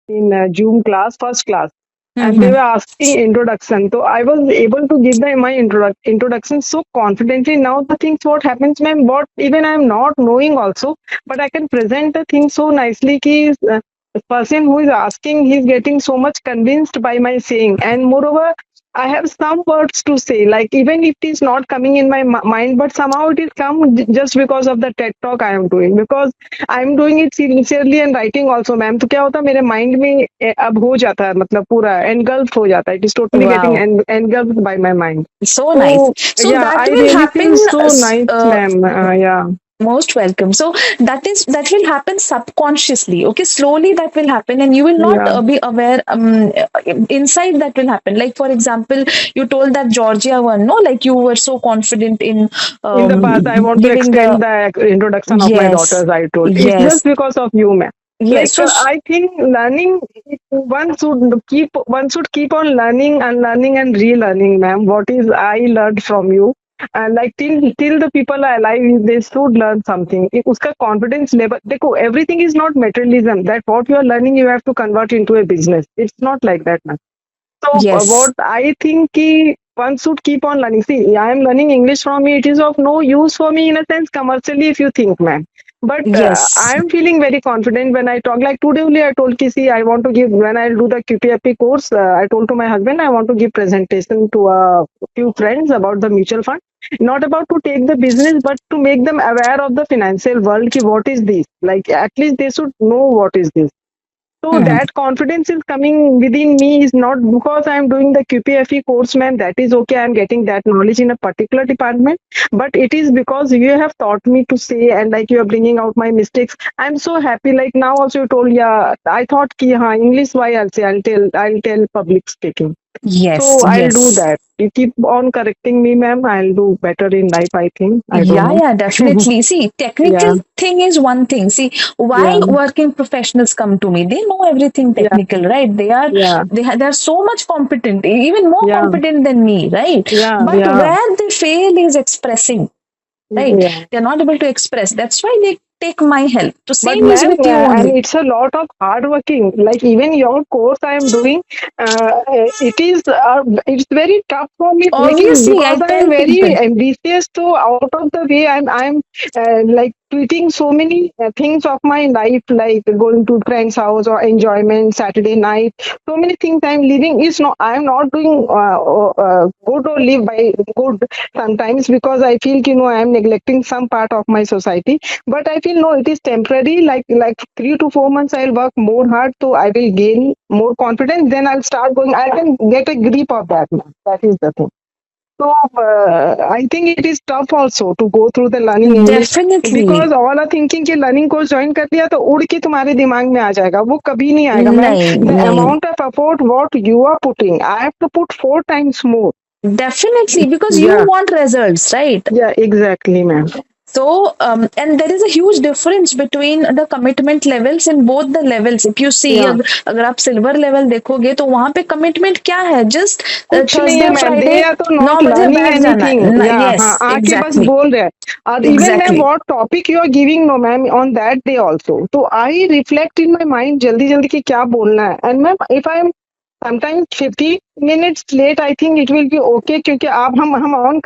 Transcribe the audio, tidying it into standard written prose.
in Zoom class, first class, and they Mm-hmm. were asking introduction. So I was able to give them my introduction so confidently. Now the things what happens, ma'am, what even I am not knowing also, but I can present the thing so nicely. Ki, the person who is asking, he's getting so much convinced by my saying, and moreover, I have some words to say, like even if it is not coming in my mind, but somehow it is come just because of the TED talk I am doing, because I am doing it sincerely and writing also ma'am. तो क्या होता है मेरे mind में अब हो जाता है, मतलब पूरा एनगल्फ हो जाता है, it is totally getting Wow. Engulf bye my mind. So तो nice. So या that I will really feel happen. So nice ma'am. या Most welcome. So that will happen subconsciously. Okay, slowly that will happen, and you will not या be aware. Inside that will happen. Like for example, you told that Georgia one. No, like you were so confident in in the past I want to giving extend the the introduction of my yes, daughters, I told it's yes, just because of you ma'am. yes. Like So I think learning, one should keep on learning and learning and relearning, ma'am. What is I learned from you, and like till the people are alive, they should learn something. उसका confidence level देखो, everything is not materialism. That what you are learning, you have to convert into a business. It's not like that, ma'am. So yes, what I think one should keep on learning. See, I am learning English from me. It is of no use for me in a sense commercially, if you think, ma'am. But I yes. am feeling very confident when I talk. Like today only, I told Kisi I want to give, when I do the QPFP course. I told to my husband I want to give presentation to a few friends about the mutual fund. Not about to take the business, but to make them aware of the financial world. Ki what is this? Like at least they should know what is this. So Hmm. that confidence is coming within me is not because I am doing the QPFE course, ma'am. That is okay. I am getting that knowledge in a particular department, but it is because you have taught me to say, and like you are bringing out my mistakes. I'm so happy. Like now also you told, yeah, I thought ki English why I'll say I'll tell public speaking. Yes, So I'll do yes. that. You keep on correcting me, ma'am. I'll do better in life. I think. I don't Yeah, know. yeah, definitely. See, Yeah, technical thing is one thing. See, why yeah, working professionals come to me? They know everything yeah, technical, right? yeah, They are so much competent, even more yeah, competent than me, right? yeah, But yeah, where they fail is expressing, right? yeah. They're not able to express. That's why they take my help. To But same is ma'am, with you and only. it's a lot of hard working. Like even your course I am doing, it's very tough for me making, Obviously, I because I am tell very people. ambitious. So out of the way, I'm like tweeting so many things of my life, like going to friend's house or enjoyment Saturday night. So many things I'm living is not. I'm not doing good or live by good sometimes, because I feel I am neglecting some part of my society, but I feel no, it is temporary. Like 3 to 4 months, I'll work more hard, so I will gain more confidence. Then I'll start going. I can get a grip of that. Now. That is the thing. So I think it is tough also to go through the learning English, Definitely. because all are thinking कि learning course join कर लिया तो उड़ के तुम्हारे दिमाग में आ जाएगा, वो कभी नहीं आएगा मैम। नहीं, The नहीं. amount of effort what you are putting, I have to put 4 times more. Definitely, because you Yeah, want results, right? yeah, exactly, ma'am. So, and there is a huge difference between the commitment levels in both the levels. If you see, Yeah. अगर आप silver level देखोगे तो वहां पे commitment क्या है? Just कुछ नहीं है Thursday ma'am, they Friday are तो 9 नॉट बजे लर्निंग बैठ जाना. एनीथिंग। या हाँ, यस, आके बस एग्जैक्टली, बोल रहे हैं। और even ma'am exactly. What topic you are giving no ma'am on that day also, तो I reflect in my mind जल्दी जल्दी कि क्या बोलना है। And ma'am if I am sometimes 50 minutes late, I think it will be okay, क्योंकि आप हम ऑन